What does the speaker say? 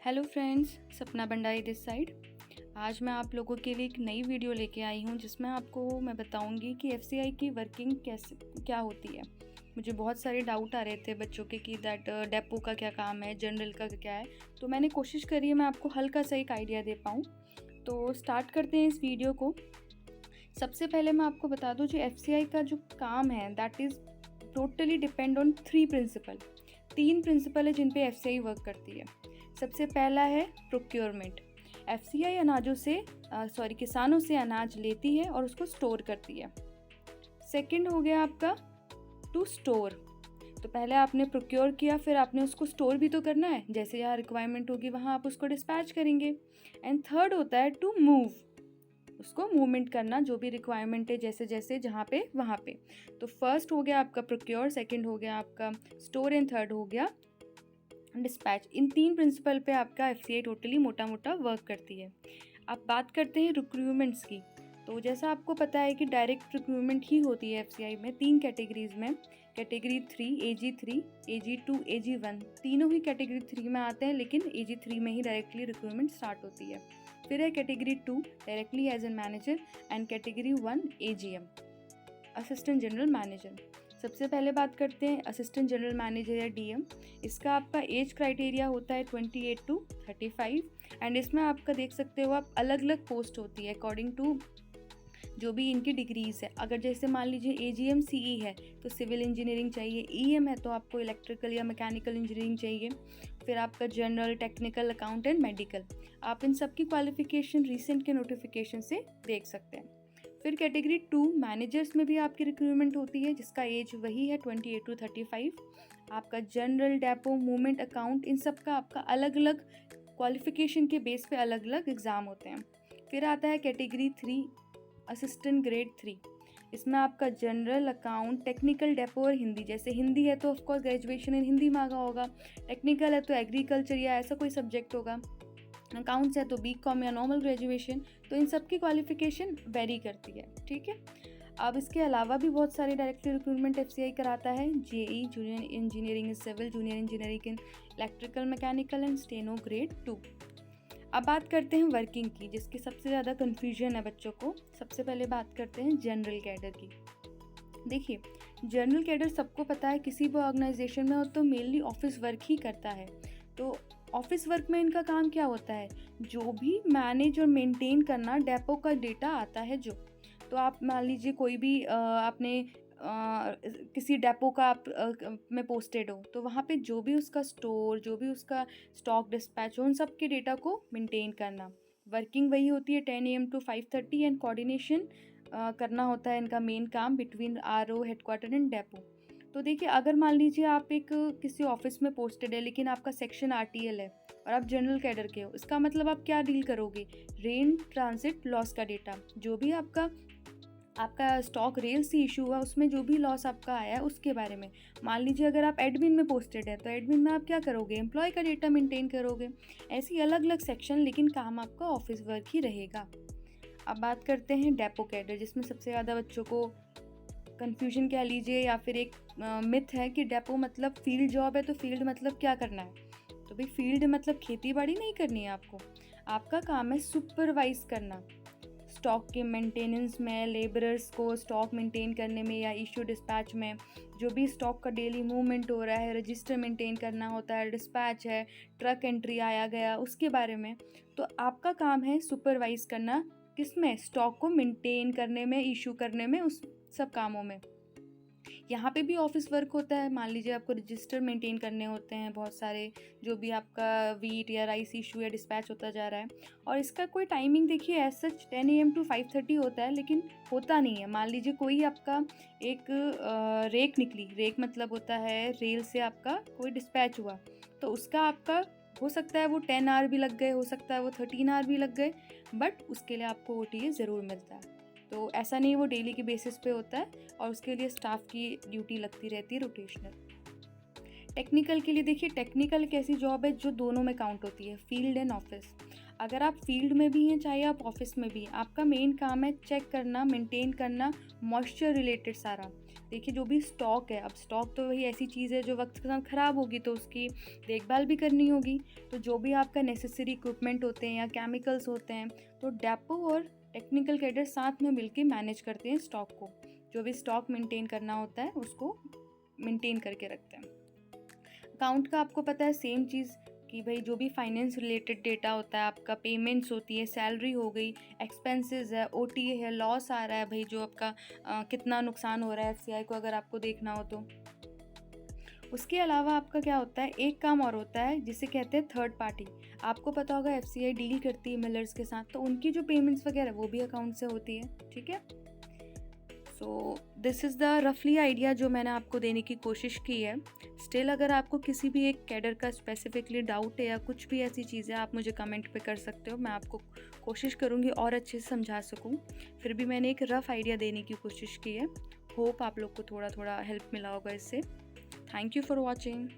Hello friends, सपना Bhandari this side. आज मैं आप लोगों के लिए एक नई वीडियो लेके आई हूँ जिसमें आपको मैं बताऊँगी कि एफसीआई की वर्किंग कैसे क्या होती है। मुझे बहुत सारे डाउट आ रहे थे बच्चों के कि दैट डेपो का क्या काम है, जनरल का क्या है। तो मैंने कोशिश करी है मैं आपको हल्का सा एक आइडिया दे पाऊँ। तो स्टार्ट करते हैं इस वीडियो को। सबसे पहले मैं आपको बता दूँ जो एफसीआई का जो काम है that is totally depend on 3 principle. 3 principle है जिन पे एफसीआई वर्क करती है। सबसे पहला है प्रोक्योरमेंट। एफसीआई अनाजों से किसानों से अनाज लेती है और उसको स्टोर करती है। सेकंड हो गया आपका टू स्टोर। तो पहले आपने प्रोक्योर किया, फिर आपने उसको स्टोर भी तो करना है, जैसे यहाँ रिक्वायरमेंट होगी वहाँ आप उसको डिस्पैच करेंगे। एंड थर्ड होता है टू मूव, उसको मूवमेंट करना, जो भी रिक्वायरमेंट है जैसे जैसे जहाँ पे वहाँ पे। तो फर्स्ट हो गया आपका प्रोक्योर, सेकंड हो गया आपका स्टोर एंड थर्ड हो गया डिस्पैच। इन 3 प्रिंसिपल पे आपका एफसीआई टोटली मोटा मोटा वर्क करती है। अब बात करते हैं रिक्रूटमेंट्स की। तो जैसा आपको पता है कि डायरेक्ट रिक्रूटमेंट ही होती है एफसीआई में 3 कैटेगरीज में। कैटेगरी 3 AG3, AG2, AG1 तीनों ही कैटेगरी 3 में आते हैं, लेकिन AG3 में ही डायरेक्टली रिक्रूटमेंट स्टार्ट होती है। फिर है category 2 directly as an manager and category 1 AGM assistant general manager. सबसे पहले बात करते हैं असिस्टेंट जनरल मैनेजर या डीएम। इसका आपका एज क्राइटेरिया होता है 28 to 35 एंड इसमें आपका देख सकते हो आप अलग अलग पोस्ट होती है अकॉर्डिंग टू जो भी इनकी डिग्रीज है। अगर जैसे मान लीजिए एजीएम सीई है तो सिविल इंजीनियरिंग चाहिए, ईएम है तो आपको इलेक्ट्रिकल या मैकेनिकल इंजीनियरिंग चाहिए, फिर आपका जनरल, टेक्निकल, अकाउंटेंट, मेडिकल। आप इन सब की क्वालिफिकेशन रिसेंट के नोटिफिकेशन से देख सकते हैं। फिर कैटेगरी 2 मैनेजर्स में भी आपकी रिक्रूटमेंट होती है जिसका एज वही है 28 to 35। आपका जनरल, डेपो, मूवमेंट, अकाउंट, इन सब का आपका अलग अलग क्वालिफिकेशन के बेस पे अलग अलग एग्ज़ाम होते हैं। फिर आता है कैटेगरी 3 असिस्टेंट ग्रेड 3। इसमें आपका जनरल, अकाउंट, टेक्निकल, डेपो और हिंदी। जैसे हिंदी है तो ऑफकोर्स ग्रेजुएशन इन हिंदी मांगा होगा, टेक्निकल है तो एग्रीकल्चर या ऐसा कोई सब्जेक्ट होगा, अकाउंट्स है तो बीकॉम या नॉर्मल ग्रेजुएशन। तो इन सब की क्वालिफिकेशन वेरी करती है, ठीक है। अब इसके अलावा भी बहुत सारे डायरेक्टली रिक्रूटमेंट एफसीआई कराता है। JE junior engineering in civil, junior engineering in electrical, mechanical and steno grade 2। अब बात करते हैं वर्किंग की, जिसकी सबसे ज़्यादा कन्फ्यूजन है बच्चों को। सबसे पहले बात करते हैं जनरल कैडर की। देखिए, जनरल कैडर सबको पता है किसी भी ऑर्गेनाइजेशन में हो तो मेनली ऑफिस वर्क ही करता है। तो ऑफिस वर्क में इनका काम क्या होता है, जो भी मैनेज और मेंटेन करना डेपो का डेटा आता है जो। तो आप मान लीजिए कोई भी आपने किसी डेपो का आप में पोस्टेड हो तो वहाँ पे जो भी उसका स्टोर, जो भी उसका स्टॉक डिस्पैच हो, उन सब के डेटा को मेंटेन करना। वर्किंग वही होती है 10 AM to 5:30 एंड कोऑर्डिनेशन करना होता है इनका मेन काम between RO, headquarter and depot. तो देखिए, अगर मान लीजिए आप एक किसी ऑफिस में पोस्टेड है लेकिन आपका सेक्शन आरटीएल है और आप जनरल कैडर के हो, इसका मतलब आप क्या डील करोगे, रेन ट्रांसिट लॉस का डेटा। जो भी आपका स्टॉक रेल से इशू हुआ उसमें जो भी लॉस आपका आया है उसके बारे में। मान लीजिए अगर आप एडमिन में पोस्टेड है तो एडमिन में आप क्या करोगे, एम्प्लॉय का डेटा मेंटेन करोगे। ऐसी अलग अलग सेक्शन, लेकिन काम आपका ऑफिस वर्क ही रहेगा। अब बात करते हैं डेपो कैडर, जिसमें सबसे ज़्यादा बच्चों को कन्फ्यूजन कह लीजिए या फिर एक मिथ है कि डेपो मतलब फील्ड जॉब है। तो फील्ड मतलब क्या करना है, तो भाई फील्ड मतलब खेती बाड़ी नहीं करनी है आपको। आपका काम है सुपरवाइज करना, स्टॉक के मेंटेनेंस में, लेबरर्स को स्टॉक मेंटेन करने में या इशू डिस्पैच में। जो भी स्टॉक का डेली मूवमेंट हो रहा है, रजिस्टर मेंटेन करना होता है, डिस्पैच है, ट्रक एंट्री आया गया उसके बारे में। तो आपका काम है सुपरवाइज करना, किसमें, स्टॉक को मेंटेन करने में, इशू करने में, उस सब कामों में। यहाँ पे भी ऑफिस वर्क होता है। मान लीजिए आपको रजिस्टर मेंटेन करने होते हैं बहुत सारे, जो भी आपका वीट या राइस इशू या डिस्पैच होता जा रहा है। और इसका कोई टाइमिंग देखिए एज सच 10 AM to 5:30 होता है, लेकिन होता नहीं है। मान लीजिए कोई आपका एक रेक निकली, रेक मतलब होता है रेल से आपका कोई डिस्पैच हुआ, तो उसका आपका हो सकता है वो 10 आवर भी लग गए, हो सकता है वो 13 आवर भी लग गए, बट उसके लिए आपको OTA ज़रूर मिलता है। तो ऐसा नहीं, वो डेली के बेसिस पे होता है और उसके लिए स्टाफ की ड्यूटी लगती रहती है रोटेशनल। टेक्निकल के लिए देखिए, टेक्निकल एक ऐसी जॉब है जो दोनों में काउंट होती है, फील्ड एंड ऑफिस। अगर आप फील्ड में भी हैं चाहे आप ऑफिस में भी हैं, आपका मेन काम है चेक करना, मेंटेन करना, मॉइस्चर रिलेटेड सारा। देखिए जो भी स्टॉक है, अब स्टॉक तो वही ऐसी चीज़ है जो वक्त के साथ ख़राब होगी तो उसकी देखभाल भी करनी होगी। तो जो भी आपका नेसेसरी इक्विपमेंट होते हैं या केमिकल्स होते हैं, तो डेपो और टेक्निकल कैडर साथ में मिलके मैनेज करते हैं स्टॉक को। जो भी स्टॉक मेंटेन करना होता है उसको मेंटेन करके रखते हैं। अकाउंट का आपको पता है सेम चीज़ कि भाई जो भी फाइनेंस रिलेटेड डेटा होता है, आपका पेमेंट्स होती है, सैलरी हो गई, एक्सपेंसेस है, ओटीए है, लॉस आ रहा है, भाई जो आपका कितना नुकसान हो रहा है एफसीआई को अगर आपको देखना हो तो। उसके अलावा आपका क्या होता है, एक काम और होता है जिसे कहते हैं थर्ड पार्टी। आपको पता होगा एफसीआई डील करती है मिलर्स के साथ, तो उनकी जो पेमेंट्स वगैरह वो भी अकाउंट से होती है, ठीक है। सो दिस इज़ द रफली आइडिया जो मैंने आपको देने की कोशिश की है। स्टिल अगर आपको किसी भी एक कैडर का स्पेसिफिकली डाउट है या कुछ भी ऐसी चीज़ें, आप मुझे कमेंट पे कर सकते हो, मैं आपको कोशिश करूँगी और अच्छे से समझा सकूँ। फिर भी मैंने एक रफ़ आइडिया देने की कोशिश की है। होप आप लोग को थोड़ा थोड़ा हेल्प मिला होगा इससे। Thank you for watching.